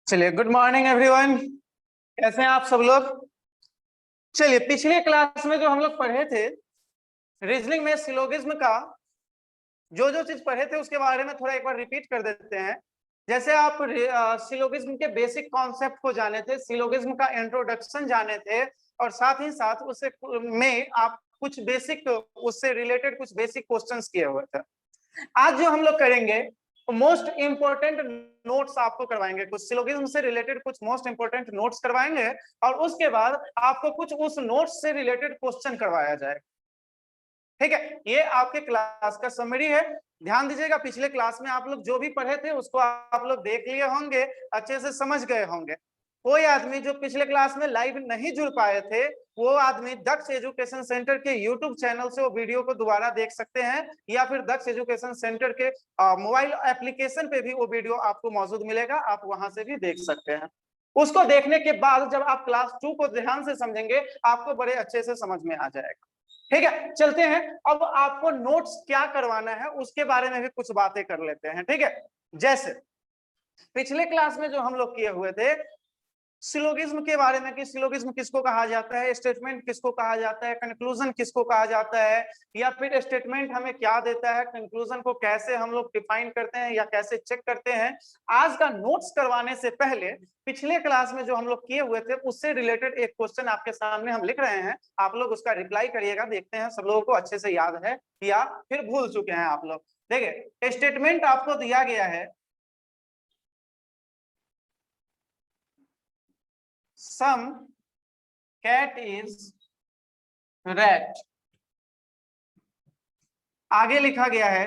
चलिए, good morning everyone. कैसे हैं आप सब लोग? चलिए, पिछले क्लास में जो हम लोग पढ़े थे रीजनिंग में सिलोगिज्म का जो जो चीज पढ़े थे उसके बारे में थोड़ा एक बार रिपीट कर देते हैं। जैसे आप सिलोगिज्म के बेसिक कॉन्सेप्ट को जाने थे, सिलोगिज्म का इंट्रोडक्शन जाने थे, और साथ ही साथ उससे में आप कुछ बेसिक उससे रिलेटेड कुछ बेसिक क्वेश्चंस किए हुए थे। आज जो हम लोग करेंगे मोस्ट इंपोर्टेंट नोट्स आपको करवाएंगे, कुछ सिलोगिज्म से रिलेटेड कुछ मोस्ट इंपोर्टेंट नोट्स करवाएंगे, और उसके बाद आपको कुछ उस नोट्स से रिलेटेड क्वेश्चन करवाया जाएगा। ठीक है, ये आपके क्लास का समरी है। ध्यान दीजिएगा, पिछले क्लास में आप लोग जो भी पढ़े थे उसको आप लोग देख लिए होंगे, अच्छे से समझ गए होंगे। कोई आदमी जो पिछले क्लास में लाइव नहीं जुड़ पाए थे वो आदमी दक्ष एजुकेशन सेंटर के यूट्यूब चैनल से वो वीडियो को दोबारा देख सकते हैं, या फिर दक्ष एजुकेशन सेंटर के मोबाइल एप्लीकेशन पे भी वो वीडियो आपको मौजूद मिलेगा, आप वहां से भी देख सकते हैं। उसको देखने के बाद जब आप क्लास 2 को ध्यान से समझेंगे आपको बड़े अच्छे से समझ में आ जाएगा। ठीक है, चलते हैं। अब आपको नोट्स क्या करवाना है उसके बारे में भी कुछ बातें कर लेते हैं। ठीक है, जैसे पिछले क्लास में जो हम लोग किए हुए थे सिलोगिज्म के बारे में कि सिलोगिज्म किसको कहा जाता है, स्टेटमेंट किसको कहा जाता है, कंक्लूजन किसको कहा जाता है, या फिर स्टेटमेंट हमें क्या देता है, कंक्लूजन को कैसे हम लोग डिफाइन करते हैं या कैसे चेक करते हैं। आज का नोट्स करवाने से पहले पिछले क्लास में जो हम लोग किए हुए थे उससे रिलेटेड एक क्वेश्चन आपके सामने हम लिख रहे हैं, आप लोग उसका रिप्लाई करिएगा। देखते हैं सब लोगों को अच्छे से याद है या फिर भूल चुके हैं आप लोग। देखिए, स्टेटमेंट आपको दिया गया है, some cat is rat। आगे लिखा गया है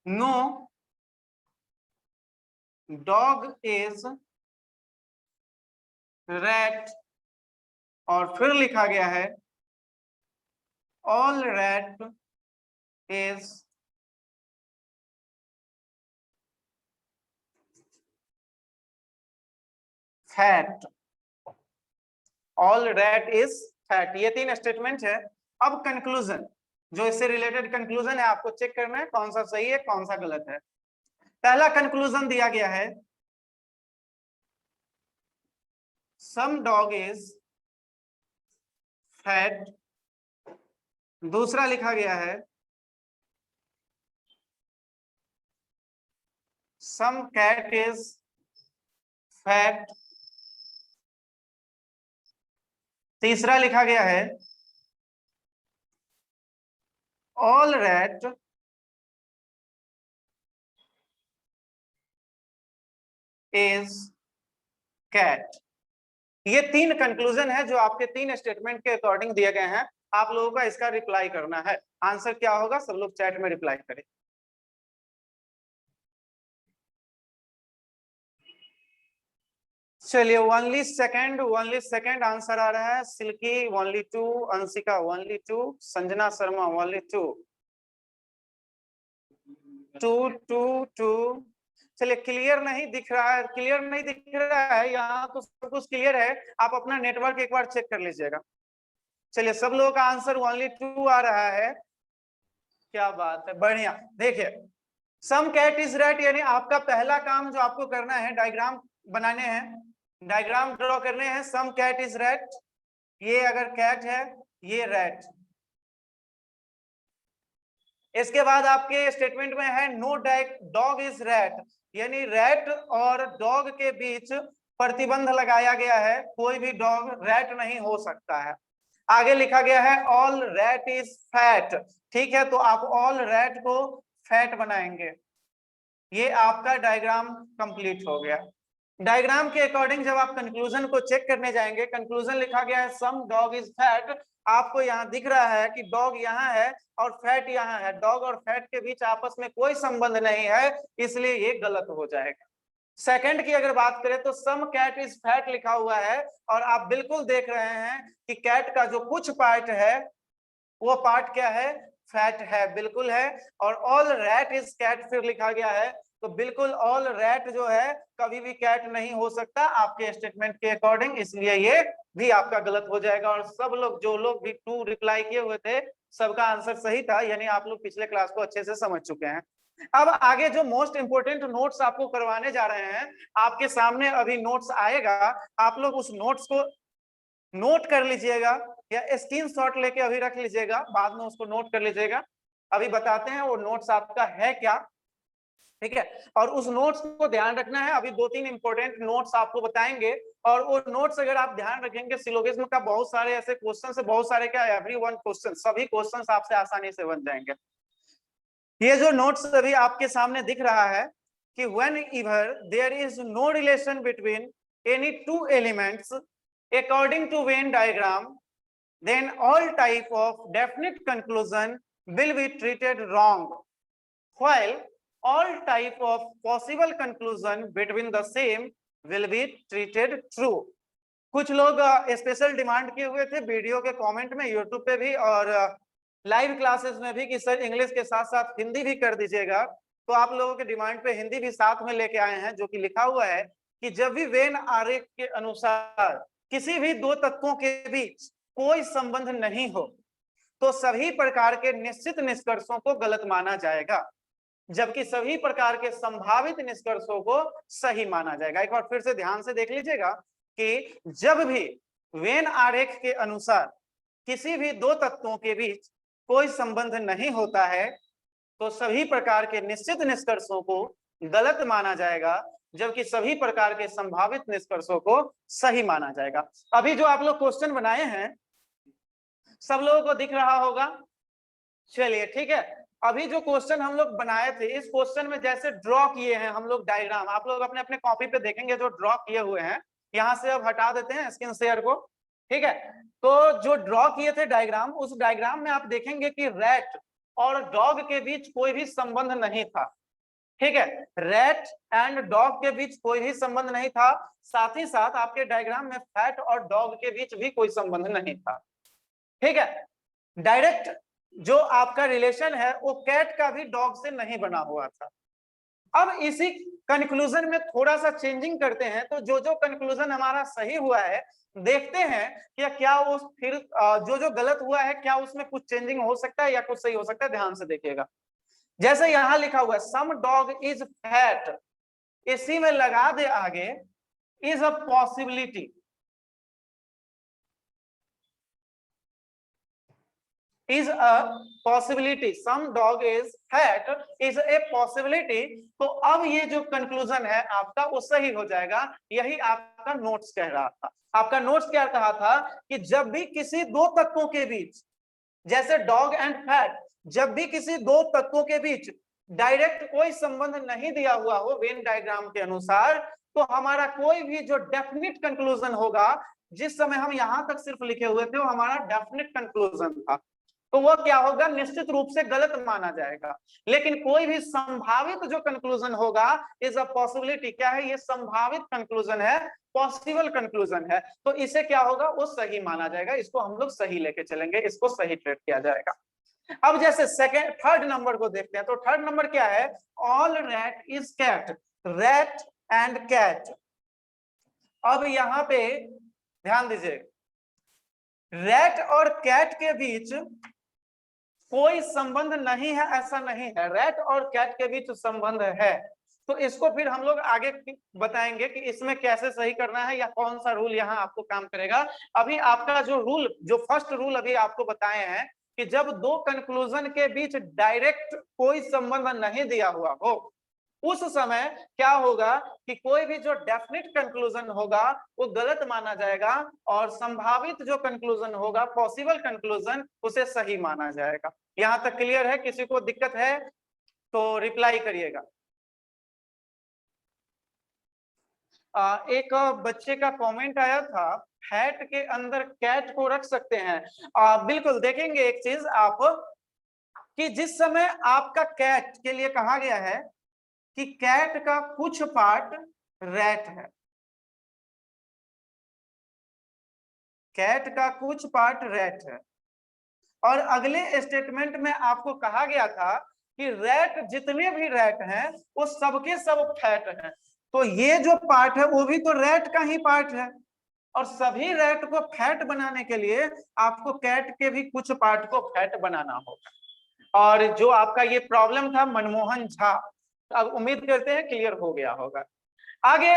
no dog is rat, और फिर लिखा गया है all rat is fat, all rat is fat। ये तीन स्टेटमेंट है। अब कंक्लूजन, जो इससे रिलेटेड कंक्लूजन है, आपको चेक करना है कौन सा सही है कौन सा गलत है। पहला कंक्लूजन दिया गया है some dog is fat। दूसरा लिखा गया है some cat is fat। तीसरा लिखा गया है all rat is cat। ये तीन कंक्लूजन है जो आपके तीन स्टेटमेंट के अकॉर्डिंग दिए गए हैं। आप लोगों का इसका रिप्लाई करना है। आंसर क्या होगा सब लोग चैट में रिप्लाई करें। चलिए, ओनली सेकंड आंसर आ रहा है। Silky only 2, Anshika only 2, Sanjana Sharma only 2, 2 2 2। चलिए, क्लियर नहीं दिख रहा है, क्लियर नहीं दिख रहा है यहाँ तो सब कुछ क्लियर है। आप अपना नेटवर्क एक बार चेक कर लीजिएगा। चलिए, सब लोगों का आंसर ओनली 2 आ रहा है, क्या बात है, बढ़िया। देखिए, सम कैट इज रैट, यानी आपका पहला काम जो आपको करना है डायग्राम बनाने हैं, डायग्राम ड्रॉ करने हैं। सम कैट इज रैट, ये अगर कैट है ये रैट। इसके बाद आपके स्टेटमेंट में है नो डॉग इज रैट, यानी रैट और डॉग के बीच प्रतिबंध लगाया गया है, कोई भी डॉग रैट नहीं हो सकता है। आगे लिखा गया है ऑल रैट इज फैट। ठीक है, तो आप ऑल रैट को फैट बनाएंगे। ये आपका डायग्राम कंप्लीट हो गया। डायग्राम के अकॉर्डिंग जब आप कंक्लूजन को चेक करने जाएंगे, कंक्लूजन लिखा गया है सम डॉग इज फैट। आपको यहाँ दिख रहा है कि डॉग यहाँ है और फैट यहाँ है, डॉग और फैट के बीच आपस में कोई संबंध नहीं है, इसलिए ये गलत हो जाएगा। सेकंड की अगर बात करें तो सम कैट इज फैट लिखा हुआ है, और आप बिल्कुल देख रहे हैं कि कैट का जो कुछ पार्ट है वो पार्ट क्या है, फैट है, बिल्कुल है। और ऑल रैट इज कैट फिर लिखा गया है, तो बिल्कुल ऑल रैट जो है कभी भी कैट नहीं हो सकता आपके स्टेटमेंट के अकॉर्डिंग, इसलिए ये भी आपका गलत हो जाएगा। और सब लोग जो लोग भी 2 रिप्लाई किए हुए थे सबका आंसर सही था, यानी आप लोग पिछले क्लास को अच्छे से समझ चुके हैं। अब आगे जो मोस्ट इंपोर्टेंट नोट्स आपको करवाने जा रहे हैं, आपके सामने अभी नोट्स आएगा, आप लोग उस नोट्स को नोट कर लीजिएगा या स्क्रीनशॉट लेके अभी रख लीजिएगा, बाद में उसको नोट कर लीजिएगा। अभी बताते हैं वो नोट्स आपका है क्या, ठीक है। और उस नोट्स को ध्यान रखना है, अभी 2-3 इंपॉर्टेंट नोट्स आपको बताएंगे, और वो नोट्स अगर आप ध्यान रखेंगे, सिलोगिज्म का बहुत सारे ऐसे क्वेश्चन से, बहुत सारे क्या, एवरीवन क्वेश्चन, सभी क्वेश्चन आपसे आसानी से बन जाएंगे। ये जो नोट्स अभी आपके सामने दिख रहा है कि whenever there is no relation between any two elements according to Venn diagram, then all type of definite conclusion will be treated wrong, while all type of possible conclusion between the same will be treated true. कुछ लोग special demand किए हुए थे video के comment में, YouTube पे भी और लाइव क्लासेस में भी, कि सर इंग्लिश के साथ साथ हिंदी भी कर दीजिएगा। तो आप लोगों के डिमांड पे हिंदी भी साथ में लेके आए हैं, जो कि लिखा हुआ है कि जब भी वेन आरेख के अनुसार किसी भी दो तत्वों के बीच कोई संबंध नहीं हो, तो सभी प्रकार के निश्चित निष्कर्षों को गलत माना जाएगा, जबकि सभी प्रकार के संभावित निष्कर्षों को सही माना जाएगा। एक बार फिर से ध्यान से देख लीजिएगा कि जब भी वेन आरेख के अनुसार किसी भी दो तत्वों के बीच कोई संबंध नहीं होता है, तो सभी प्रकार के निश्चित निष्कर्षों को गलत माना जाएगा, जबकि सभी प्रकार के संभावित निष्कर्षों को सही माना जाएगा। अभी जो आप लोग क्वेश्चन बनाए हैं सब लोगों को दिख रहा होगा, चलिए ठीक है। अभी जो क्वेश्चन हम लोग बनाए थे, इस क्वेश्चन में जैसे ड्रॉ किए हैं हम लोग डायग्राम, आप लोग अपने अपने कॉपी पे देखेंगे जो ड्रॉ किए हुए हैं। यहाँ से अब हटा देते हैं स्क्रीन शेयर को, ठीक है। तो जो ड्रॉ किए थे डायग्राम, उस डायग्राम में आप देखेंगे कि रैट और डॉग के बीच कोई भी संबंध नहीं था, ठीक है। रैट एंड डॉग के बीच कोई भी संबंध नहीं था, साथ ही साथ आपके डायग्राम में फैट और डॉग के बीच भी कोई संबंध नहीं था, ठीक है। डायरेक्ट जो आपका रिलेशन है वो कैट का भी डॉग से नहीं बना हुआ था। अब इसी कंक्लूजन में थोड़ा सा चेंजिंग करते हैं, तो जो जो कंक्लूजन हमारा सही हुआ है देखते हैं कि क्या वो फिर जो जो गलत हुआ है क्या उसमें कुछ चेंजिंग हो सकता है या कुछ सही हो सकता है। ध्यान से देखिएगा, जैसे यहां लिखा हुआ है सम डॉग इज फैट, इसी में लगा दे आगे is a possibility, is a possibility, some dog is fat is a possibility। तो अब ये जो कंक्लूजन है आपका वो सही हो जाएगा, यही आपका नोट्स कह रहा था। आपका नोट्स क्या कहा था कि जब भी किसी दो तत्वों के बीच, जैसे डॉग एंड फैट, जब भी किसी दो तत्वों के बीच डायरेक्ट कोई संबंध नहीं दिया हुआ हो वेन डायग्राम के अनुसार, तो हमारा कोई भी जो डेफिनिट कंक्लूजन होगा, जिस समय हम यहां तक सिर्फ लिखे हुए थे वो हमारा डेफिनिट कंक्लूजन था, तो वो क्या होगा, निश्चित रूप से गलत माना जाएगा। लेकिन कोई भी संभावित जो कंक्लूजन होगा इज अ पॉसिबिलिटी, क्या है ये, संभावित कंक्लूजन है, पॉसिबल कंक्लूजन है, तो इसे क्या होगा, वो सही माना जाएगा। इसको हम लोग सही लेके चलेंगे, इसको सही ट्रीट किया जाएगा। अब जैसे सेकंड थर्ड नंबर को देखते हैं, तो थर्ड नंबर क्या है, all rat is cat, rat and cat. अब यहां पे ध्यान दीजिए, रैट और कैट के बीच कोई संबंध नहीं है ऐसा नहीं है, रैट और कैट के बीच संबंध है। तो इसको फिर हम लोग आगे बताएंगे कि इसमें कैसे सही करना है या कौन सा रूल यहाँ आपको काम करेगा। अभी आपका जो रूल, जो फर्स्ट रूल अभी आपको बताए हैं कि जब दो कंक्लूजन के बीच डायरेक्ट कोई संबंध नहीं दिया हुआ हो, उस समय क्या होगा कि कोई भी जो डेफिनिट कंक्लूजन होगा वो गलत माना जाएगा, और संभावित जो कंक्लूजन होगा, पॉसिबल कंक्लूजन, उसे सही माना जाएगा। यहां तक क्लियर है? किसी को दिक्कत है तो रिप्लाई करिएगा। एक बच्चे का कमेंट आया था, फैट के अंदर कैट को रख सकते हैं। बिल्कुल, देखेंगे एक चीज आप कि जिस समय आपका कैट के लिए कहा गया है कि कैट का कुछ पार्ट रैट है, कैट का कुछ पार्ट रैट है, और अगले स्टेटमेंट में आपको कहा गया था कि रैट, जितने भी रैट हैं वो सबके सब फैट हैं। तो ये जो पार्ट है वो भी तो रैट का ही पार्ट है, और सभी रैट को फैट बनाने के लिए आपको कैट के भी कुछ पार्ट को फैट बनाना होगा। और जो आपका ये प्रॉब्लम था मनमोहन झा, अब उम्मीद करते हैं क्लियर हो गया होगा। आगे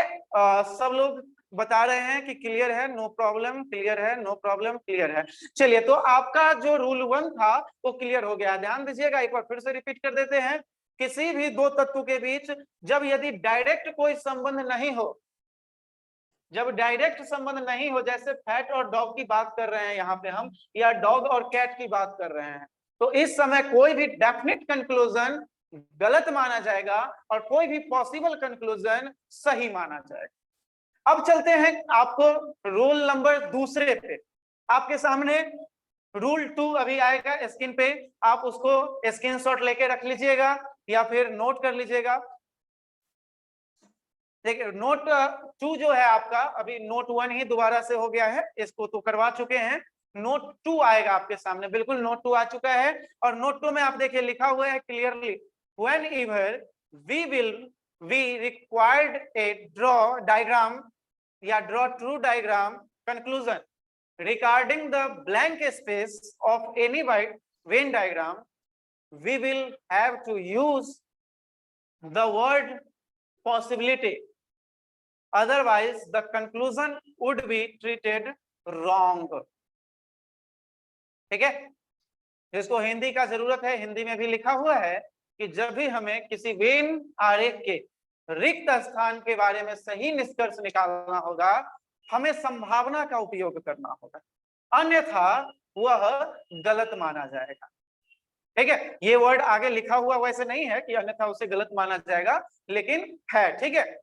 सब लोग बता रहे हैं कि क्लियर है, नो प्रॉब्लम, क्लियर है, नो प्रॉब्लम, क्लियर है। चलिए, तो आपका जो रूल 1 था वो क्लियर हो गया। ध्यान दीजिएगा, एक बार फिर से रिपीट कर देते हैं। किसी भी दो तत्व के बीच जब यदि डायरेक्ट कोई संबंध नहीं हो, जब डायरेक्ट संबंध नहीं हो, जैसे फैट और डॉग की बात कर रहे हैं यहाँ पे हम, या डॉग और कैट की बात कर रहे हैं, तो इस समय कोई भी डेफिनेट कंक्लूजन गलत माना जाएगा और कोई भी पॉसिबल कंक्लूजन सही माना जाएगा। अब चलते हैं आपको रूल नंबर दूसरे पे। आपके सामने रूल 2 अभी आएगा स्क्रीन पे, आप उसको स्क्रीनशॉट लेके रख लीजिएगा या फिर नोट कर लीजिएगा। देखिए, नोट 2 जो है आपका, अभी नोट 1 ही दोबारा से हो गया है, इसको तो करवा चुके हैं। नोट 2 आएगा आपके सामने, बिल्कुल नोट 2 आ चुका है। और नोट 2 में आप देखिए लिखा हुआ है clearly, whenever we required a draw diagram या draw true diagram conclusion regarding the blank space of any Venn diagram, we will have to use the word possibility, otherwise the conclusion would be treated wrong। ठीक है, जिसको हिंदी का जरूरत है, हिंदी में भी लिखा हुआ है कि जब भी हमें किसी वेन आरेख के रिक्त स्थान के बारे में सही निष्कर्ष निकालना होगा, हमें संभावना का उपयोग करना होगा, अन्यथा वह गलत माना जाएगा। ठीक है, ये वर्ड आगे लिखा हुआ वैसे नहीं है कि अन्यथा उसे गलत माना जाएगा, लेकिन है। ठीक है,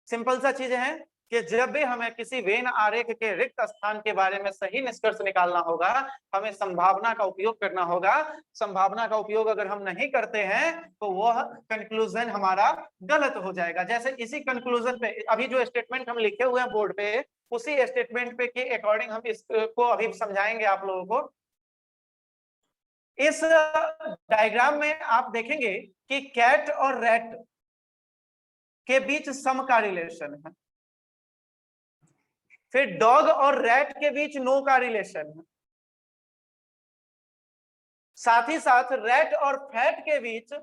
सिंपल सा चीज है कि जब भी हमें किसी वेन आरेख के रिक्त स्थान के बारे में सही निष्कर्ष निकालना होगा, हमें संभावना का उपयोग करना होगा। संभावना का उपयोग अगर हम नहीं करते हैं तो वह कंक्लूजन हमारा गलत हो जाएगा। जैसे इसी कंक्लूजन पे अभी जो स्टेटमेंट हम लिखे हुए हैं बोर्ड पे, उसी स्टेटमेंट पे के अकॉर्डिंग हम इसको अभी समझाएंगे आप लोगों को। इस डायग्राम में आप देखेंगे कि कैट और रैट के बीच सम का रिलेशन है, फिर डॉग और रैट के बीच नो का रिलेशन है, साथ ही साथ रैट और फैट के बीच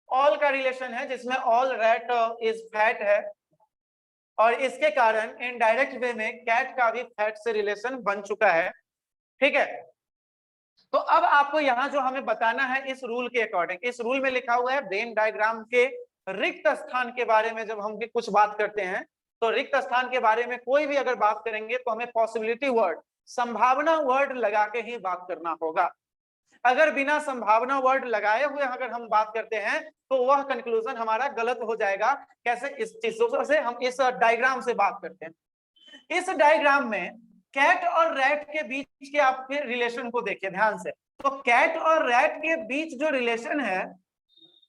ऑल का रिलेशन है, जिसमें ऑल रैट इज फैट है, और इसके कारण इनडायरेक्ट वे में कैट का भी फैट से रिलेशन बन चुका है। ठीक है, तो अब आपको यहां जो हमें बताना है इस रूल के अकॉर्डिंग, इस रूल में लिखा हुआ है वेन डायग्राम के रिक्त स्थान के बारे में जब हम कुछ बात करते हैं, तो रिक्त स्थान के बारे में कोई भी अगर बात करेंगे तो हमें पॉसिबिलिटी वर्ड, संभावना वर्ड लगा के ही बात करना होगा। अगर बिना संभावना वर्ड लगाए हुए अगर हम बात करते हैं तो वह कंक्लूजन हमारा गलत हो जाएगा। कैसे? इस चीजों से हम इस डायग्राम से बात करते हैं। इस डायग्राम में कैट और रैट के बीच के आपके रिलेशन को देखिए ध्यान से। तो कैट और रैट के बीच जो रिलेशन है,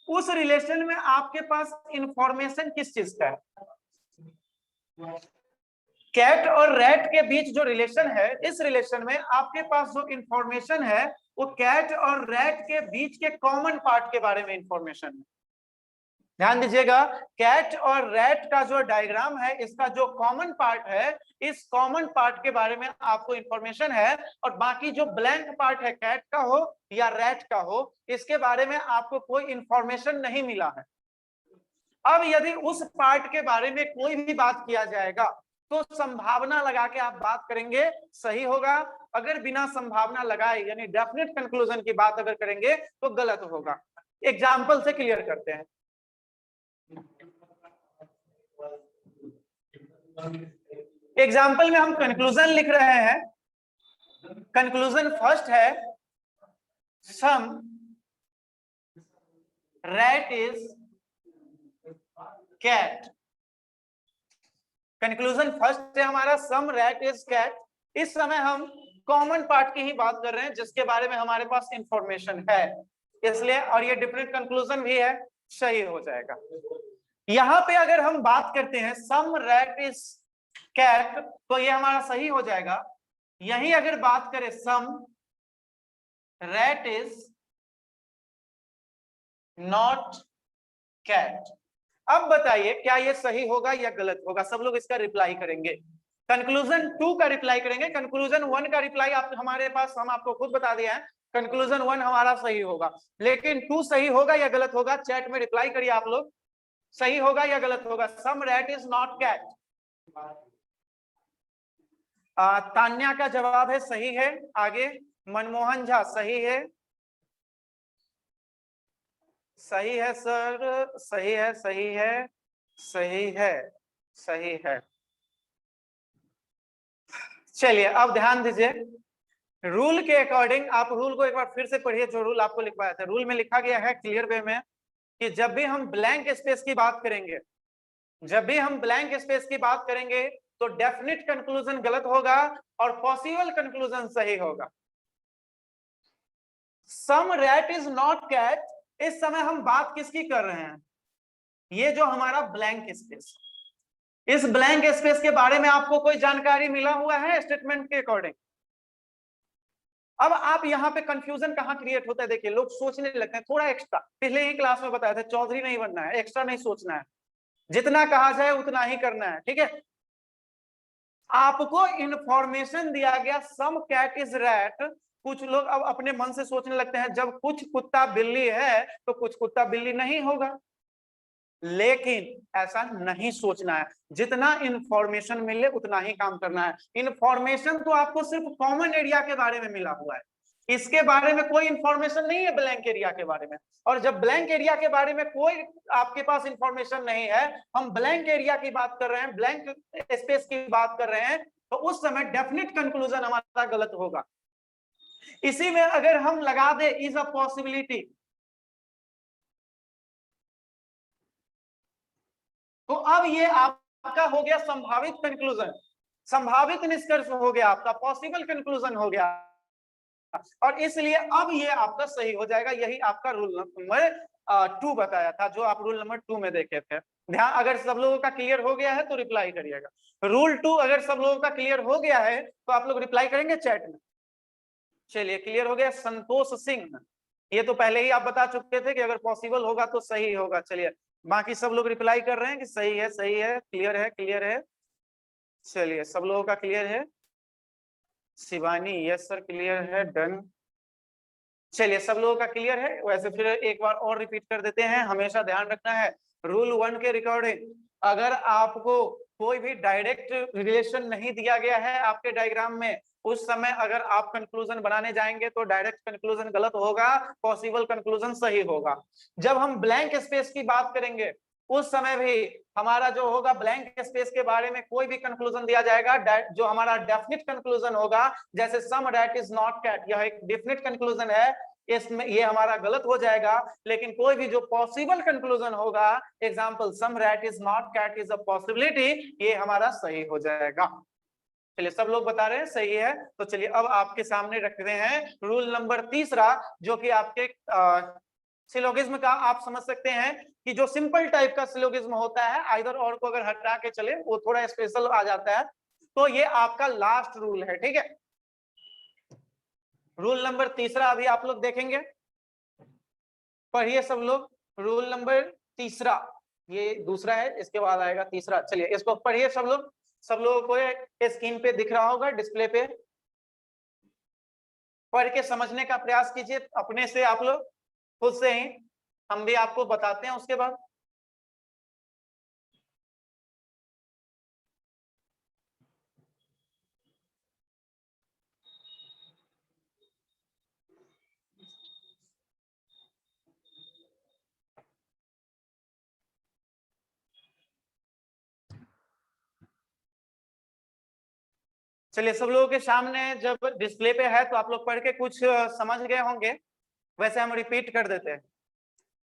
उस रिलेशन में आपके पास इंफॉर्मेशन किस चीज का है? कैट और रैट के बीच जो रिलेशन है, इस रिलेशन में आपके पास जो इंफॉर्मेशन है वो कैट और रैट के बीच के कॉमन पार्ट के बारे में इंफॉर्मेशन है। ध्यान दीजिएगा, कैट और रैट का जो डायग्राम है, इसका जो कॉमन पार्ट है, इस कॉमन पार्ट के बारे में आपको इंफॉर्मेशन है, और बाकी जो ब्लैंक पार्ट है, कैट का हो या रैट का हो, इसके बारे में आपको कोई इंफॉर्मेशन नहीं मिला है। अब यदि उस पार्ट के बारे में कोई भी बात किया जाएगा तो संभावना लगा के आप बात करेंगे, सही होगा। अगर बिना संभावना लगाए यानी डेफिनेट कंक्लूजन की बात अगर करेंगे तो गलत होगा। एग्जाम्पल से क्लियर करते हैं। एग्जाम्पल में हम कंक्लूजन लिख रहे हैं। कंक्लूजन फर्स्ट है, some rat is cat. Conclusion first है हमारा, सम रैट इज कैट। इस समय हम कॉमन पार्ट की ही बात कर रहे हैं जिसके बारे में हमारे पास इंफॉर्मेशन है, इसलिए, और ये डिफरेंट कंक्लूजन भी है, सही हो जाएगा। यहां पे अगर हम बात करते हैं सम रैट इज कैट, तो ये हमारा सही हो जाएगा। यही अगर बात करें सम रैट इज नॉट कैट, अब बताइए क्या ये सही होगा या गलत होगा? सब लोग इसका रिप्लाई करेंगे। कंक्लूजन 2 का रिप्लाई करेंगे। कंक्लूजन 1 का रिप्लाई आप हमारे पास, हम आपको खुद बता दिया है, कंक्लूजन 1 हमारा सही होगा, लेकिन 2 सही होगा या गलत होगा, चैट में रिप्लाई करिए आप लोग, सही होगा या गलत होगा। Some rat is not cat. Tanya का जवाब है सही है। आगे मनमोहन झा सही है, सही है सर, सही है, सही है, सही है, सही है। चलिए अब ध्यान दीजिए, रूल के अकॉर्डिंग आप रूल को एक बार फिर से पढ़िए, जो रूल आपको लिखवाया था। रूल में लिखा गया है क्लियर वे में कि जब भी हम ब्लैंक स्पेस की बात करेंगे, जब भी हम ब्लैंक स्पेस की बात करेंगे तो डेफिनेट कंक्लूजन गलत होगा और पॉसिबल कंक्लूजन सही होगा। Some rat is not cat, इस समय हम बात किसकी कर रहे हैं? ये जो हमारा ब्लैंक स्पेस, इस ब्लैंक स्पेस के बारे में आपको कोई जानकारी मिला हुआ है स्टेटमेंट के अकॉर्डिंग? अब आप यहाँ पे कंफ्यूजन कहाँ क्रिएट होता है, देखिए लोग सोचने लगते हैं थोड़ा एक्स्ट्रा, पिछले ही क्लास में बताया था चौधरी नहीं बनना है, एक्स्ट्रा नहीं सोचना है, जितना कहा जाए उतना ही करना है, ठीक है। आपको इंफॉर्मेशन दिया गया सम कैट इज रैट, कुछ लोग अब अपने मन से सोचने लगते हैं जब कुछ कुत्ता बिल्ली है तो कुछ कुत्ता बिल्ली नहीं होगा, लेकिन ऐसा नहीं सोचना है, जितना इंफॉर्मेशन मिले उतना ही काम करना है। इंफॉर्मेशन तो आपको सिर्फ कॉमन एरिया के बारे में मिला हुआ है, इसके बारे में कोई इंफॉर्मेशन नहीं है ब्लैंक एरिया के बारे में। और जब ब्लैंक एरिया के बारे में कोई आपके पास इंफॉर्मेशन नहीं है, हम ब्लैंक एरिया की बात कर रहे हैं, ब्लैंक स्पेस की बात कर रहे हैं, तो उस समय डेफिनेट कंक्लूजन हमारा गलत होगा। इसी में अगर हम लगा दे इज अ पॉसिबिलिटी, तो अब ये आपका हो गया संभावित कंक्लूजन, संभावित निष्कर्ष हो गया आपका, पॉसिबल कंक्लूजन हो गया, और इसलिए अब ये आपका सही हो जाएगा। यही आपका रूल नंबर 2 बताया था, जो आप रूल नंबर 2 में देखे थे। ध्यान, अगर सब लोगों का क्लियर हो गया है तो रिप्लाई करिएगा। रूल 2 अगर सब लोगों का क्लियर हो गया है तो आप लोग रिप्लाई करेंगे चैट में। चलिए क्लियर हो गया। संतोष सिंह, ये तो पहले ही आप बता चुके थे कि अगर पॉसिबल होगा तो सही होगा। चलिए बाकी सब लोग रिप्लाई कर रहे हैं कि सही है, सही है, क्लियर है, क्लियर है। चलिए सब लोगों का क्लियर है। शिवानी यस सर क्लियर है, डन। चलिए सब लोगों का क्लियर है। वैसे फिर एक बार और रिपीट कर देते हैं, हमेशा ध्यान रखना है रूल 1 के रिकॉर्डिंग, अगर आपको कोई भी डायरेक्ट रिलेशन नहीं दिया गया है आपके डायग्राम में, उस समय अगर आप कंक्लूजन बनाने जाएंगे तो डायरेक्ट कंक्लूजन गलत होगा, पॉसिबल कंक्लूजन सही होगा। जब हम ब्लैंक स्पेस की बात करेंगे उस समय भी हमारा जो होगा ब्लैंक स्पेस के बारे में कोई भी कंक्लूजन दिया जाएगा, जो हमारा डेफिनेट कंक्लूजन होगा, जैसे सम रैट इज नॉट कैट, यह एक डेफिनेट कंक्लूजन है, इसमें ये हमारा गलत हो जाएगा। लेकिन कोई भी जो पॉसिबल कंक्लूजन होगा, example some rat is not cat is a possibility, ये हमारा सही हो जाएगा। चलिए सब लोग बता रहे हैं सही है। तो चलिए अब आपके सामने रख रहे हैं रूल नंबर 3, जो कि आपके सिलोगिज्म का आप समझ सकते हैं कि जो सिंपल टाइप का सिलोगिज्म होता है, आइदर और को अगर हटा के चले वो थोड़ा स्पेशल आ जाता है, तो ये आपका लास्ट रूल है, ठीक है। रूल नंबर 3 अभी आप लोग देखेंगे, पढ़िए सब लोग। रूल नंबर 3, ये दूसरा है, इसके बाद आएगा तीसरा। चलिए इसको पढ़िए सब लोग, सब लोगों को स्क्रीन पे दिख रहा होगा, डिस्प्ले पे। पढ़ के समझने का प्रयास कीजिए अपने से, आप लोग खुद से ही, हम भी आपको बताते हैं उसके बाद। चलिए सब लोगों के सामने जब डिस्प्ले पे है तो आप लोग पढ़ के कुछ समझ गए होंगे, वैसे हम रिपीट कर देते हैं।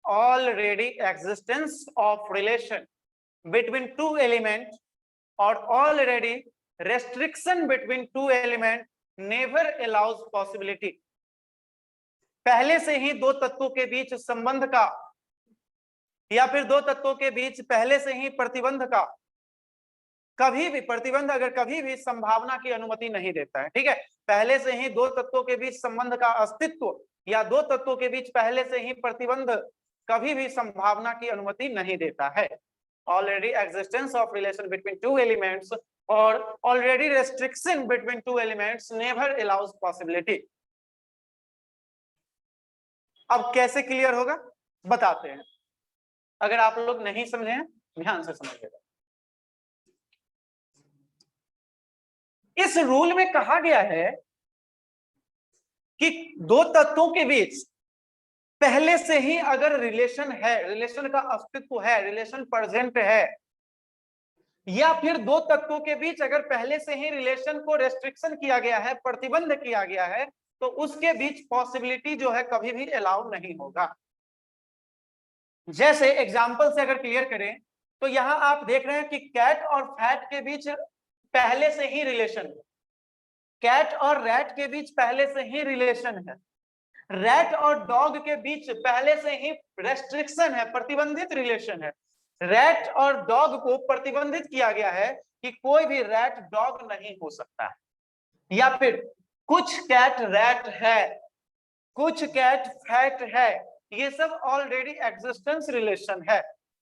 Already existence of relation between two element और already restriction between two element never allows possibility. पहले से ही दो तत्वों के बीच संबंध का, या फिर दो तत्वों के बीच पहले से ही प्रतिबंध का, कभी भी प्रतिबंध अगर कभी भी संभावना की अनुमति नहीं देता है, ठीक है। पहले से ही दो तत्वों के बीच संबंध का अस्तित्व या दो तत्वों के बीच पहले से ही प्रतिबंध कभी भी संभावना की अनुमति नहीं देता है। Already existence of relation between two elements और already restriction between two elements never allows possibility. अब कैसे क्लियर होगा बताते हैं, अगर आप लोग नहीं समझे हैं ध्यान से समझिएगा। इस रूल में कहा गया है कि दो तत्वों के बीच पहले से ही अगर रिलेशन है, रिलेशन का अस्तित्व है, रिलेशन प्रेजेंट है, या फिर दो तत्वों के बीच अगर पहले से ही रिलेशन को रेस्ट्रिक्शन किया गया है, प्रतिबंध किया गया है, तो उसके बीच पॉसिबिलिटी जो है कभी भी अलाउ नहीं होगा। जैसे एग्जांपल से अगर क्लियर करें तो यहां आप देख रहे हैं कि कैट और फैट के बीच पहले से ही रिलेशन है, कैट और रैट के बीच पहले से ही रिलेशन है, रैट और डॉग के बीच पहले से ही रेस्ट्रिक्शन है, प्रतिबंधित रिलेशन है। रैट और डॉग को प्रतिबंधित किया गया है कि कोई भी रैट डॉग नहीं हो सकता है, या फिर कुछ कैट रैट है, कुछ कैट फैट है, ये सब ऑलरेडी एग्जिस्टेंस रिलेशन है।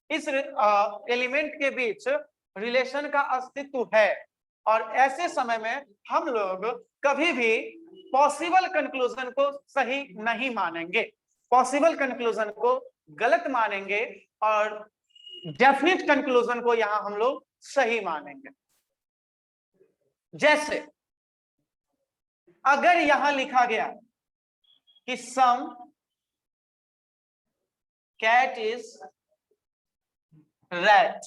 इस एलिमेंट के बीच रिलेशन का अस्तित्व है, और ऐसे समय में हम लोग कभी भी पॉसिबल कंक्लूजन को सही नहीं मानेंगे, पॉसिबल कंक्लूजन को गलत मानेंगे, और डेफिनेट कंक्लूजन को यहां हम लोग सही मानेंगे। जैसे अगर यहां लिखा गया कि some cat is rat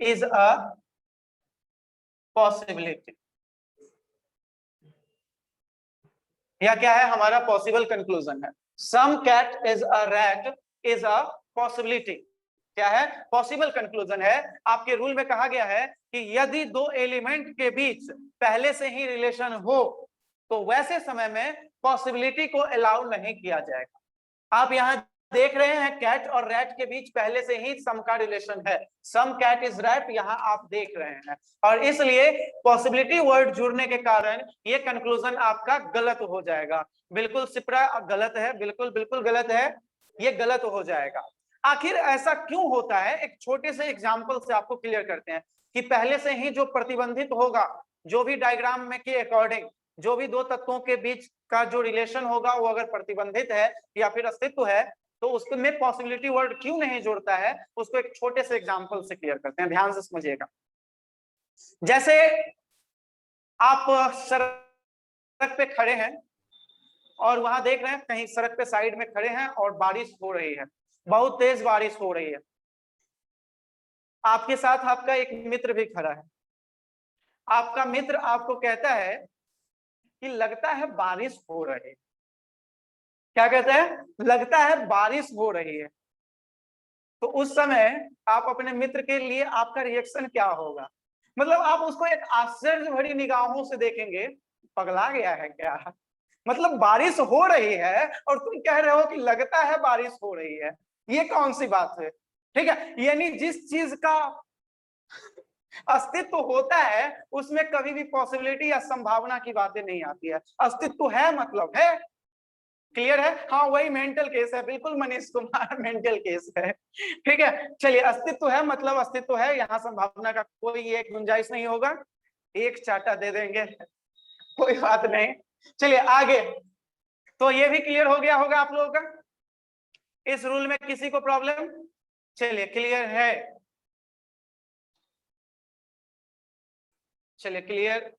is a possibility, या क्या है हमारा पॉसिबल कंक्लूजन है, some cat is a rat is a possibility, क्या है पॉसिबल कंक्लूजन है। आपके रूल में कहा गया है कि यदि दो एलिमेंट के बीच पहले से ही रिलेशन हो तो वैसे समय में पॉसिबिलिटी को अलाउ नहीं किया जाएगा। आप यहां देख रहे हैं कैट और रैट के बीच पहले से ही सम का रिलेशन है, सम कैट इज रैट यहां आप देख रहे हैं, और इसलिए पॉसिबिलिटी वर्ड जुड़ने के कारण ये कंक्लूजन आपका गलत हो जाएगा। बिल्कुल सिपरा गलत है, बिल्कुल बिल्कुल गलत है, ये गलत हो जाएगा। आखिर ऐसा क्यों होता है, एक छोटे से एग्जांपल से आपको क्लियर करते हैं कि पहले से ही जो प्रतिबंधित होगा, जो भी डायग्राम में के अकॉर्डिंग जो भी दो तत्वों के बीच का जो रिलेशन होगा वो अगर प्रतिबंधित है या फिर अस्तित्व है, तो उसमें पॉसिबिलिटी वर्ड क्यों नहीं जोड़ता है, उसको एक छोटे से एग्जांपल से क्लियर करते हैं, ध्यान से समझिएगा। जैसे आप सड़क पे खड़े हैं और वहां देख रहे हैं कहीं सड़क पे साइड में खड़े हैं और बारिश हो रही है, बहुत तेज बारिश हो रही है, आपके साथ आपका एक मित्र भी खड़ा है, आपका मित्र आपको कहता है कि लगता है बारिश हो रही है, क्या कहता है, लगता है बारिश हो रही है, तो उस समय आप अपने मित्र के लिए आपका रिएक्शन क्या होगा, मतलब आप उसको एक आश्चर्य भरी निगाहों से देखेंगे, पगला गया है क्या, मतलब बारिश हो रही है और तुम कह रहे हो कि लगता है बारिश हो रही है, ये कौन सी बात है। ठीक है, यानी जिस चीज का अस्तित्व होता है उसमें कभी भी पॉसिबिलिटी या संभावना की बातें नहीं आती है, अस्तित्व है मतलब है, क्लियर है। हाँ वही मेंटल केस है, बिल्कुल मनीष कुमार मेंटल केस है, ठीक है। चलिए अस्तित्व है मतलब अस्तित्व है, यहाँ संभावना का कोई एक गुंजाइश नहीं होगा, एक चाटा दे देंगे कोई बात नहीं। चलिए आगे, तो ये भी क्लियर हो गया होगा आप लोगों का, इस रूल में किसी को प्रॉब्लम, चलिए क्लियर है, चलिए क्लियर,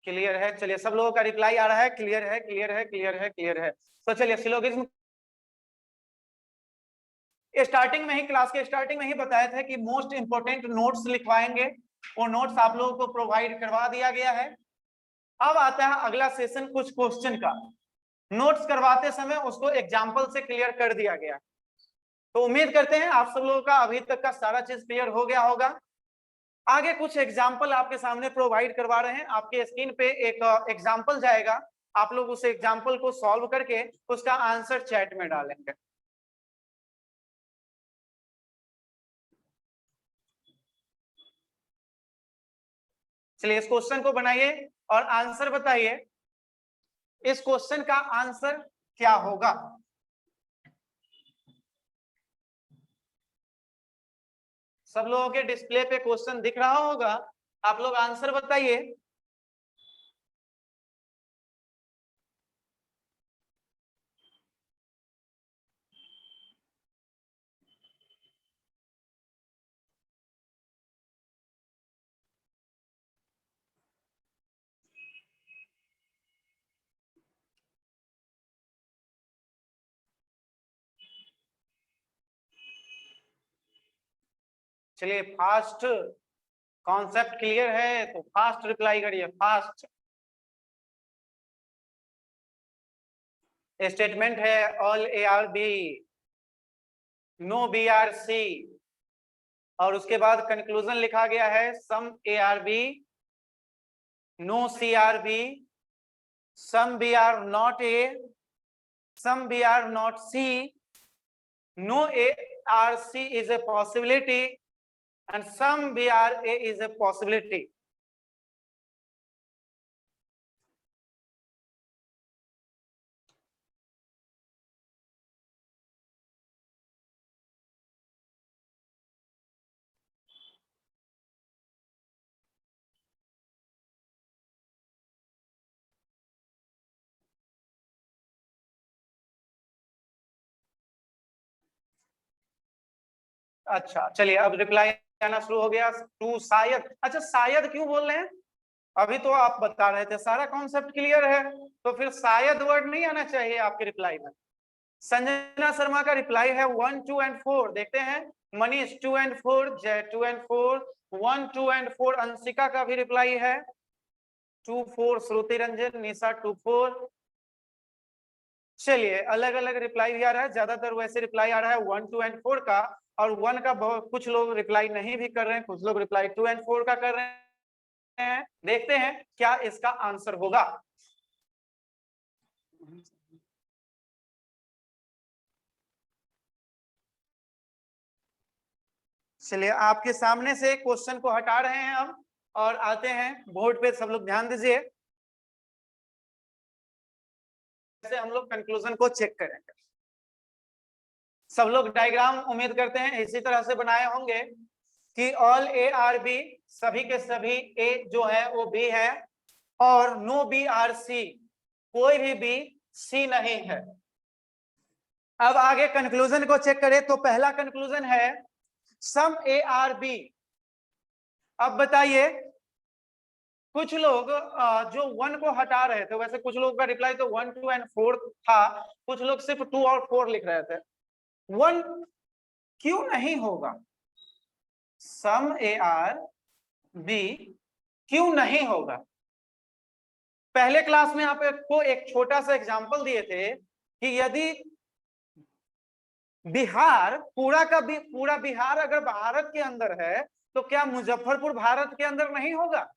क्लियर है, चलिए सब लोगों का रिप्लाई आ रहा है, क्लियर है क्लियर है क्लियर है क्लियर है। तो चलिए सिलोगिज्म स्टार्टिंग में ही, क्लास के स्टार्टिंग में ही बताया था कि मोस्ट इंपोर्टेंट नोट्स लिखवाएंगे, वो नोट्स आप लोगों को प्रोवाइड करवा दिया गया है। अब आता है अगला सेशन कुछ क्वेश्चन का, नोट्स करवाते समय उसको एग्जाम्पल से क्लियर कर दिया गया, तो उम्मीद करते हैं आप सब लोगों का अभी तक का सारा चीज क्लियर हो गया होगा। आगे कुछ एग्जाम्पल आपके सामने प्रोवाइड करवा रहे हैं, आपके स्क्रीन पे एक एग्जाम्पल जाएगा, आप लोग उस एग्जाम्पल को सॉल्व करके उसका आंसर चैट में डालेंगे। चलिए इस क्वेश्चन को बनाइए और आंसर बताइए, इस क्वेश्चन का आंसर क्या होगा। सब लोगों के डिस्प्ले पे क्वेश्चन दिख रहा होगा, आप लोग आंसर बताइए चलिए फास्ट, कॉन्सेप्ट क्लियर है तो फास्ट रिप्लाई करिए, फास्ट। स्टेटमेंट है all A are B, no B are C, और उसके बाद कंक्लूजन लिखा गया है some A are B, no C are B, some B are not A, some B are not C, no ARC is a possibility and some BRA is a possibility. अच्छा चलिए अब reply आना शुरू हो गया। टू शायद, अच्छा शायद क्यों बोल रहे हैं? अभी तो आप बता रहे थे सारा कॉन्सेप्ट क्लियर है, तो फिर शायद वर्ड नहीं आना चाहिए आपके रिप्लाई में। संजना शर्मा का रिप्लाई है 1, 2 and 4। देखते हैं, मनीष 2 and 4, जय 2 and 4, 1, 2 and 4। अंशिका का भी रिप्लाई है 2, 4, श्रुति रंजन, निशा 2, 4। चलिए अलग अलग रिप्लाई भी आ रहा है, ज्यादातर वैसे रिप्लाई आ रहा है 1, 2 and 4 का, और 1 का बहुत कुछ लोग रिप्लाई नहीं भी कर रहे हैं, कुछ लोग रिप्लाई 2 and 4 का कर रहे हैं। देखते हैं क्या इसका आंसर होगा। चलिए आपके सामने से क्वेश्चन को हटा रहे हैं अब, और आते हैं बोर्ड पे, सब लोग ध्यान दीजिए। ऐसे हम लोग कंक्लूजन को चेक करेंगे। सब लोग डायग्राम उम्मीद करते हैं इसी तरह से बनाए होंगे कि ऑल ए आर बी, सभी के सभी ए जो है वो बी है, और नो बी आर सी, कोई भी बी सी नहीं है। अब आगे कंक्लूजन को चेक करें तो पहला कंक्लूजन है सम ए आर बी। अब बताइए, कुछ लोग जो 1 को हटा रहे थे, वैसे कुछ लोगों का रिप्लाई तो 1, 2 and 4 था, कुछ लोग सिर्फ 2 और 4 लिख रहे थे। 1 क्यों नहीं होगा? सम ए आर बी क्यों नहीं होगा? पहले क्लास में आपको एक छोटा सा एग्जांपल दिए थे कि यदि बिहार पूरा बिहार अगर भारत के अंदर है तो क्या मुजफ्फरपुर भारत के अंदर नहीं होगा?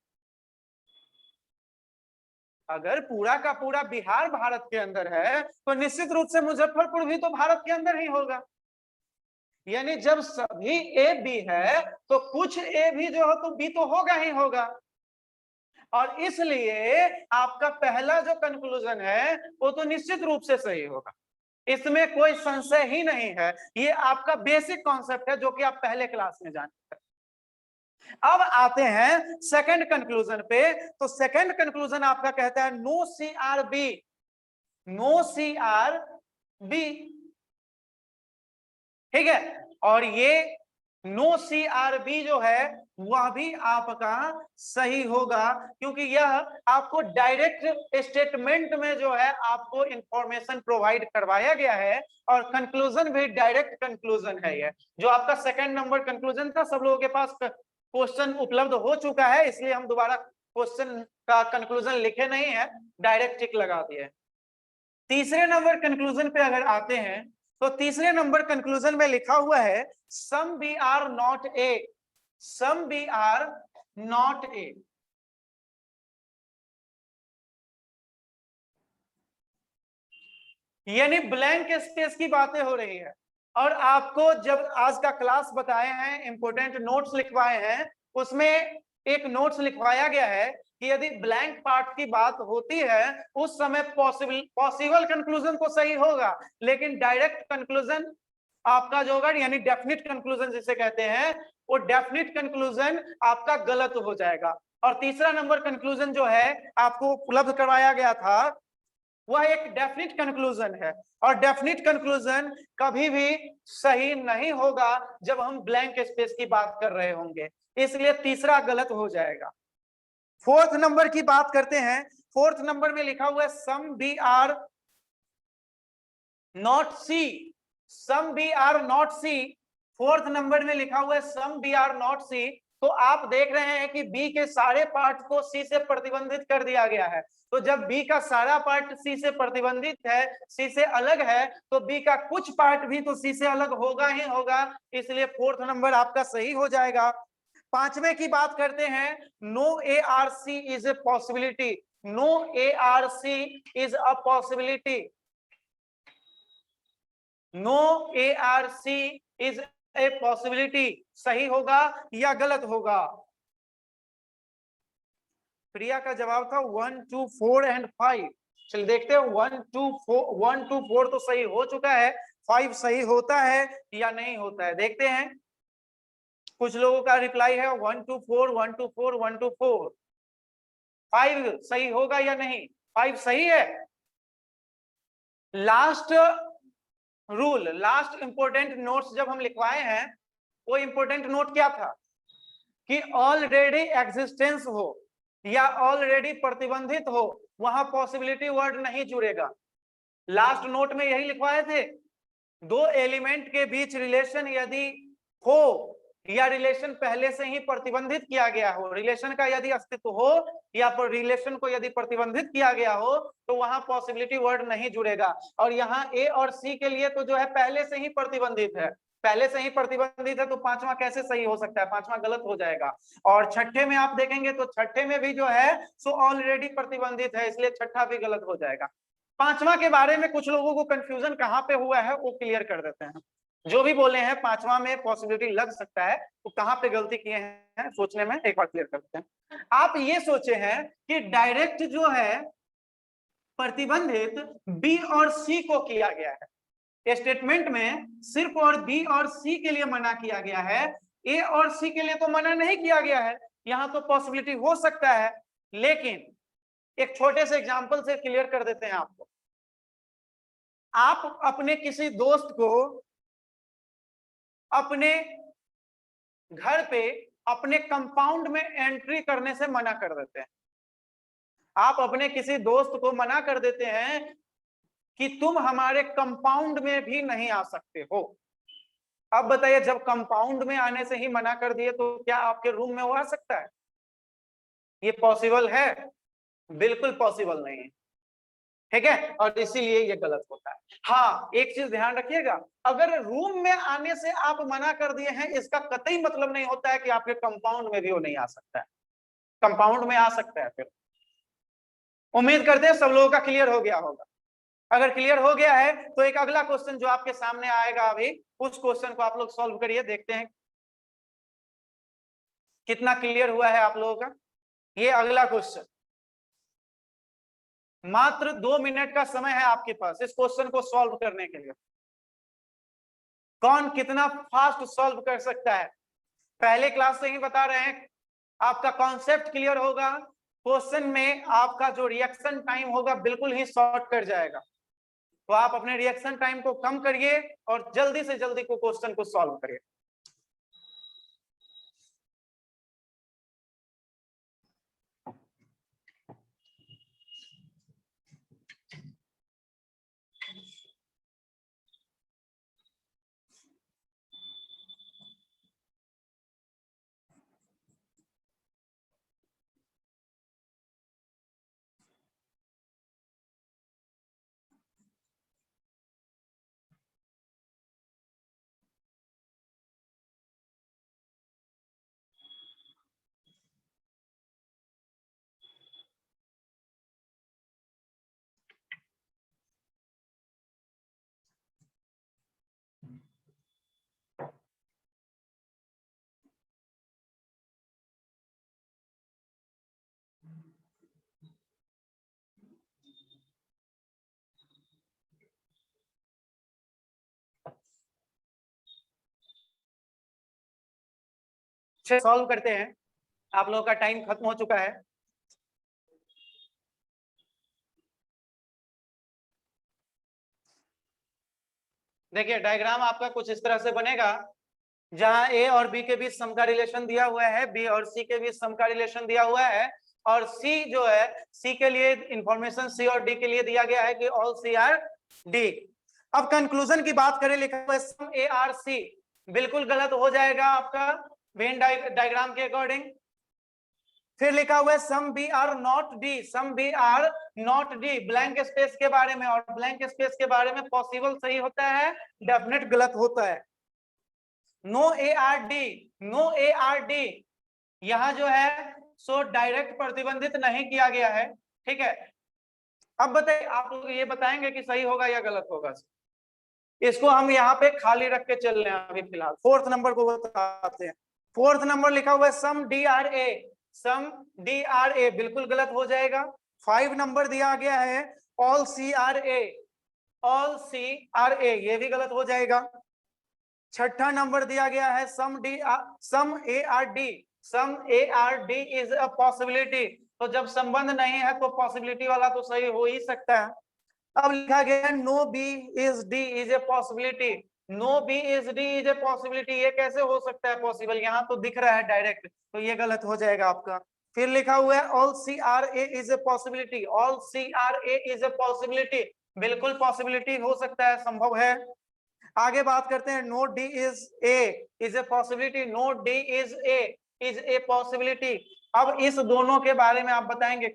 अगर पूरा का पूरा बिहार भारत के अंदर है तो निश्चित रूप से मुजफ्फरपुर भी तो भारत के अंदर ही होगा। यानी जब सभी ए बी है तो कुछ ए भी जो हो तो बी तो होगा ही होगा, और इसलिए आपका पहला जो कंक्लूजन है वो तो निश्चित रूप से सही होगा, इसमें कोई संशय ही नहीं है। ये आपका बेसिक कॉन्सेप्ट है जो कि आप पहले क्लास में जानते हैं। अब आते हैं सेकंड कंक्लूजन पे, तो सेकंड कंक्लूजन आपका कहता है no C are B, no C are B, ठीक है। और ये नो सी आर बी जो है वह भी आपका सही होगा, क्योंकि यह आपको डायरेक्ट स्टेटमेंट में जो है आपको इंफॉर्मेशन प्रोवाइड करवाया गया है, और कंक्लूजन भी डायरेक्ट कंक्लूजन है। ये जो आपका सेकंड नंबर कंक्लूजन था, सब लोगों के पास क्वेश्चन उपलब्ध हो चुका है, इसलिए हम दोबारा क्वेश्चन का कंक्लूजन लिखे नहीं है, डायरेक्ट टिक लगा दिए। तीसरे नंबर कंक्लूजन पे अगर आते हैं तो तीसरे नंबर कंक्लूजन में लिखा हुआ है some B are not A, some B are not A. यानी ब्लैंक स्पेस की बातें हो रही है, और आपको जब आज का क्लास बताए हैं, इंपोर्टेंट नोट्स लिखवाए हैं, उसमें एक नोट्स लिखवाया गया है कि यदि ब्लैंक पार्ट की बात होती है उस समय पॉसिबल कंक्लूजन तो सही होगा, लेकिन डायरेक्ट कंक्लूजन आपका जो होगा, यानी डेफिनिट कंक्लूजन जिसे कहते हैं, वो डेफिनिट कंक्लूजन आपका गलत हो जाएगा। और तीसरा नंबर कंक्लूजन जो है आपको उपलब्ध करवाया गया था वह एक डेफिनिट कंक्लूजन है, और डेफिनिट कंक्लूजन कभी भी सही नहीं होगा जब हम ब्लैंक स्पेस की बात कर रहे होंगे, इसलिए तीसरा गलत हो जाएगा। फोर्थ नंबर की बात करते हैं। फोर्थ नंबर में लिखा हुआ है some B are not C, some B are not C, 4th number में लिखा हुआ है some B are not C, तो आप देख रहे हैं कि बी के सारे पार्ट को सी से प्रतिबंधित कर दिया गया है। तो जब बी का सारा पार्ट सी से प्रतिबंधित है, सी से अलग है, तो बी का कुछ पार्ट भी तो सी से अलग होगा ही होगा, इसलिए 4th नंबर आपका सही हो जाएगा। 5वें की बात करते हैं, no A are C is a possibility, no A are C is a possibility, no A are C is a possibility, सही होगा या गलत होगा? प्रिया का जवाब था 1 2 4 एंड 5। चलिए देखते हैं 1 2 4 तो सही हो चुका है, 5 सही होता है या नहीं होता है, देखते हैं। कुछ लोगों का रिप्लाई है 1 2 4 1 2 4 1 2 4। 5 सही होगा या नहीं? 5 सही है। Last rule, last important notes जब हम लिखवाए हैं, वो इंपोर्टेंट नोट क्या था कि ऑलरेडी एग्जिस्टेंस हो या ऑलरेडी प्रतिबंधित हो, वहां पॉसिबिलिटी वर्ड नहीं जुड़ेगा। लास्ट नोट में यही लिखवाए थे, दो एलिमेंट के बीच रिलेशन यदि हो या रिलेशन पहले से ही प्रतिबंधित किया गया हो, रिलेशन का यदि अस्तित्व हो या रिलेशन को यदि प्रतिबंधित किया गया हो, तो वहां पॉसिबिलिटी वर्ड नहीं जुड़ेगा। और यहाँ ए और सी के लिए तो जो है पहले से ही प्रतिबंधित है, पहले से ही प्रतिबंधित है, तो 5वां कैसे सही हो सकता है? 5वां गलत हो जाएगा। और छठे में आप देखेंगे तो छठे में भी जो है सो ऑलरेडी प्रतिबंधित है, इसलिए छठा भी गलत हो जाएगा। 5वां के बारे में कुछ लोगों को कंफ्यूजन कहां पे हुआ है वो क्लियर कर देते हैं। जो भी बोले हैं 5वां में पॉसिबिलिटी लग सकता है, तो कहां पे गलती किए हैं सोचने में, एक बार क्लियर कर देते हैं। आप ये सोचे हैं कि डायरेक्ट जो है प्रतिबंधित बी और सी को किया गया है, स्टेटमेंट में सिर्फ और बी और सी के लिए मना किया गया है, ए और सी के लिए तो मना नहीं किया गया है। यहां तो पॉसिबिलिटी हो सकता है, लेकिन एक छोटे से एग्जांपल से क्लियर कर देते हैं आपको। आप अपने किसी दोस्त को अपने घर पे अपने कंपाउंड में एंट्री करने से मना कर देते हैं। आप अपने किसी दोस्त को मना कर देते हैं कि तुम हमारे कंपाउंड में भी नहीं आ सकते हो। अब बताइए, जब कंपाउंड में आने से ही मना कर दिए, तो क्या आपके रूम में वो आ सकता है? ये पॉसिबल है? बिल्कुल पॉसिबल नहीं है, ठीक है, और इसीलिए ये गलत होता है। हाँ, एक चीज ध्यान रखिएगा, अगर रूम में आने से आप मना कर दिए हैं, इसका कतई मतलब नहीं होता है कि आपके कंपाउंड में भी वो नहीं आ सकता है, कंपाउंड में आ सकता है। फिर उम्मीद करते हैं सब लोगों का क्लियर हो गया होगा। अगर क्लियर हो गया है तो एक अगला क्वेश्चन जो आपके सामने आएगा अभी, उस क्वेश्चन को आप लोग सॉल्व करिए, देखते हैं कितना क्लियर हुआ है आप लोगों का। ये अगला क्वेश्चन, मात्र 2 मिनट का समय है आपके पास इस क्वेश्चन को सॉल्व करने के लिए। कौन कितना फास्ट सॉल्व कर सकता है? पहले क्लास से ही बता रहे हैं, आपका कॉन्सेप्ट क्लियर होगा, क्वेश्चन में आपका जो रिएक्शन टाइम होगा बिल्कुल ही शॉर्ट कर जाएगा। तो आप अपने रिएक्शन टाइम को कम करिए और जल्दी से जल्दी को क्वेश्चन को सॉल्व करिए। सॉल्व करते हैं, आप लोगों का टाइम खत्म हो चुका है। देखिए डायग्राम आपका कुछ इस तरह से बनेगा, जहां ए और बी के बीच सम का रिलेशन दिया हुआ है, बी और सी के बीच सम का रिलेशन दिया हुआ है, और सी जो है, सी के लिए इंफॉर्मेशन सी और डी के लिए दिया गया है कि ऑल सी आर डी। अब कंक्लूजन की बात करें, लिखा हुआ है सम ए आर सी, बिल्कुल गलत हो जाएगा आपका वेन डायग्राम के अकॉर्डिंग। फिर लिखा हुआ है some B are not D, some B are not D, blank space के बारे में, और ब्लैंक स्पेस के बारे में पॉसिबल सही होता है, डेफिनेट गलत होता है। No A are D, no A are D यहां जो है सो डायरेक्ट प्रतिबंधित नहीं किया गया है, ठीक है। अब बताइए, आप लोग ये बताएंगे कि सही होगा या गलत होगा, इसको हम यहाँ पे खाली रख के चल रहे हैं अभी फिलहाल। फोर्थ नंबर को बताते हैं। फोर्थ नंबर लिखा हुआ है सम D R A, some D R A बिल्कुल गलत हो जाएगा। 5 नंबर दिया गया है all C are A, all C are ए ये भी गलत हो जाएगा। छठा नंबर दिया गया है some A are D, some A are D is a possibility, तो जब संबंध नहीं है तो पॉसिबिलिटी वाला तो सही हो ही सकता है। अब लिखा गया no B is D is a possibility, no B is D is a possibility, ये कैसे हो सकता है पॉसिबल, यहाँ तो दिख रहा है डायरेक्ट, तो ये गलत हो जाएगा आपका। फिर लिखा हुआ है all C are A is a possibility, all C are A is a possibility, बिल्कुल पॉसिबिलिटी हो सकता है, संभव है। आगे बात करते हैं no D is a possibility, no D is a possibility. अब इस दोनों के बारे में आप बताएंगे,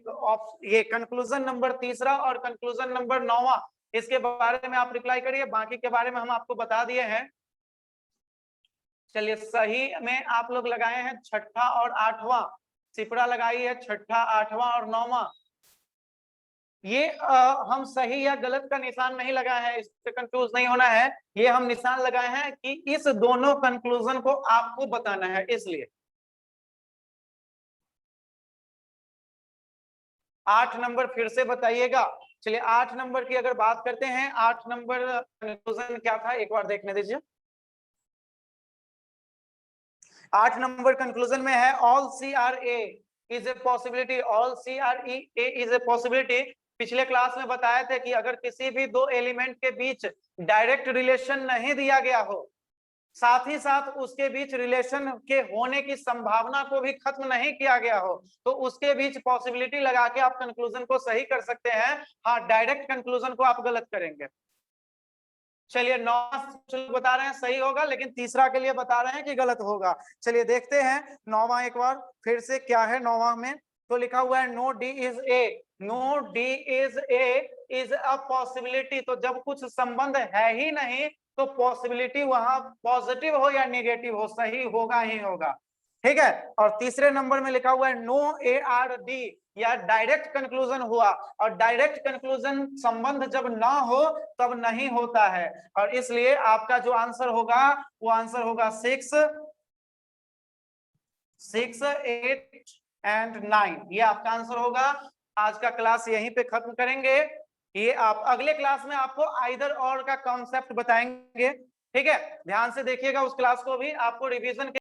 ये कंक्लूजन नंबर तीसरा और कंक्लूजन नंबर 9वां, इसके बारे में आप रिप्लाई करिए, बाकी के बारे में हम आपको बता दिए हैं। चलिए सही में आप लोग लगाए हैं छठा और आठवां, सिपरा लगाई है छठा, आठवां और 9वां। ये हम सही या गलत का निशान नहीं लगाए हैं, इससे कंफ्यूज नहीं होना है, ये हम निशान लगाए हैं कि इस दोनों कंक्लूजन को आपको बताना है, इसलिए। 8 नंबर फिर से बताइएगा। चलिए 8 नंबर की अगर बात करते हैं, 8 नंबर कंक्लूजन क्या था एक बार देखने दीजिए। 8 नंबर कंक्लूजन में है all C are A is a possibility, all C are A is a possibility. पिछले क्लास में बताए थे कि अगर किसी भी दो एलिमेंट के बीच डायरेक्ट रिलेशन नहीं दिया गया हो, साथ ही साथ उसके बीच रिलेशन के होने की संभावना को भी खत्म नहीं किया गया हो, तो उसके बीच पॉसिबिलिटी लगा के आप कंक्लूजन को सही कर सकते हैं। हाँ, डायरेक्ट कंक्लूजन को आप गलत करेंगे। चलिए 9 बता रहे हैं सही होगा, लेकिन तीसरा के लिए बता रहे हैं कि गलत होगा। चलिए देखते हैं 9वां एक बार फिर से क्या है 9वां में। तो लिखा हुआ है no D is A, no D is A is a possibility, तो जब कुछ संबंध है ही नहीं तो पॉसिबिलिटी वहां पॉजिटिव हो या नेगेटिव हो, सही होगा ही होगा, ठीक है। और तीसरे नंबर में लिखा हुआ है नो ए आर डी, या डायरेक्ट कंक्लूजन हुआ, और डायरेक्ट कंक्लूजन संबंध जब ना हो तब नहीं होता है, और इसलिए आपका जो आंसर होगा वो आंसर होगा 6, 8 एंड 9, ये आपका आंसर होगा। आज का क्लास यहीं पे खत्म करेंगे, ये आप अगले क्लास में आपको आइदर और का कॉन्सेप्ट बताएंगे, ठीक है। ध्यान से देखिएगा उस क्लास को भी, आपको रिवीजन